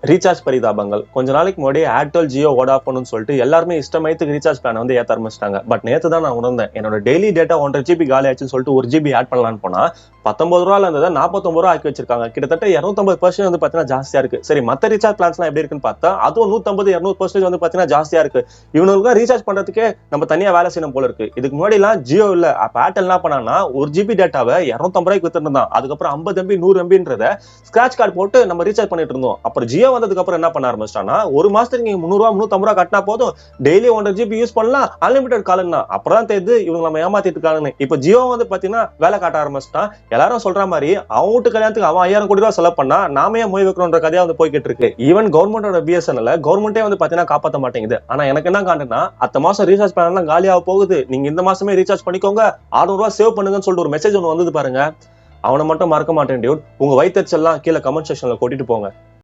Recharge பரிதாபங்கள். கொஞ்ச நாளைக்கு முன்னாடி ஏர்டெல், ஜியோ, வோடாஃபோன் சொல்லிட்டு எல்லாருமே இஷ்டமயத்துக்கு ரீசார்ஜ் பிளான் வந்து ஏத்த ஆரம்பிச்சிட்டாங்க. பட் நேத்து தான் நான் உணர்ந்தேன், என்னோட டெய்லி டேட்டா 1.5 GB காலி ஆச்சுன்னு சொல்லிட்டு 1 GB ஆட் பண்ணலான்னு போனா 19 ரூபாயில இருந்ததை 49 ரூபா ஆக்கி வச்சிருக்காங்க. கிட்டத்தட்ட 250% வந்து பாத்தீங்கன்னா ஜாஸ்தியா இருக்கு. சரி, மத்த ரீசார்ஜ் பிளான்ஸ் எல்லாம் எப்படி இருக்குன்னு பார்த்தா அதுவும் 150-200% வந்து பாத்தீங்கன்னா ஜாஸ்தியா இருக்கு. இவனுக்கு ரீசார்ஜ் பண்றதுக்கே நம்ம தனியா வேலை செய்யணும் போல இருக்கு. இதுக்கு முன்னாடி எல்லாம் ஜியோ இல்ல, அப்ப ஏர்டெல் என்ன பண்ணாங்கன்னா 1 GB டேட்டாவை 250 ரூபாய்க்கு வித்துருந்தான். அதுக்கப்புறம் 50 MB 100 MBன்றத ஸ்கிராச் கார்டு போட்டு நம்ம ரீசார்ஜ் பண்ணிட்டு இருந்தோம். அப்புறம் ஜியோ வந்ததுக்கு அப்புறம் என்ன பண்ண ஆரம்பிச்சிட்டானா, ஒரு மாசத்துக்கு நீங்க 300 ரூபா 350 ரூபா கட்டினா போதும், டெய்லி 1.5 GB யூஸ் பண்ணலாம், அன்லிமிடெட் காலுன்னா. அப்புறம் தெரியுது இவங்க நம்ம ஏமாத்திட்டு இருக்காங்கன்னு. இப்ப ஜியோ வந்து பாத்தீங்கன்னா வேலை காட்ட ஆரம்பிச்சிட்டான். எல்லாரும் சொல்ற மாதிரி அவன் வீட்டு கல்யாணத்துக்கு அவன் 5000 கோடி ரூபாய் செலவு பண்ணா நாம ஏன் மொய் வைக்கிறோன்ற கதையா வந்து போய்கிட்டு இருக்கு. ஈவன் கவர்மெண்டோட பிஎஸ்என்எல் கவர்மெண்டே வந்து பாத்தீங்கன்னா காப்பாற்ற மாட்டேங்குது. ஆனா எனக்கு என்ன காட்டுனா, அத்த மாசம் ரீசார்ஜ் பிளான் எல்லாம் காலியாக போகுது, நீங்க இந்த மாசமே ரீசார்ஜ் பண்ணிக்கோங்க, 600 ரூபாய் சேவ் பண்ணுங்கன்னு சொல்லிட்டு ஒரு மெசேஜ் ஒன்று வந்தது பாருங்க. அவனை மட்டும் மறக்க மாட்டேன் டியூட். உங்க வயிற்றுச்செல்லாம் கீழே கமெண்ட் செக்ஷன்ல கொட்டிட்டு போங்க.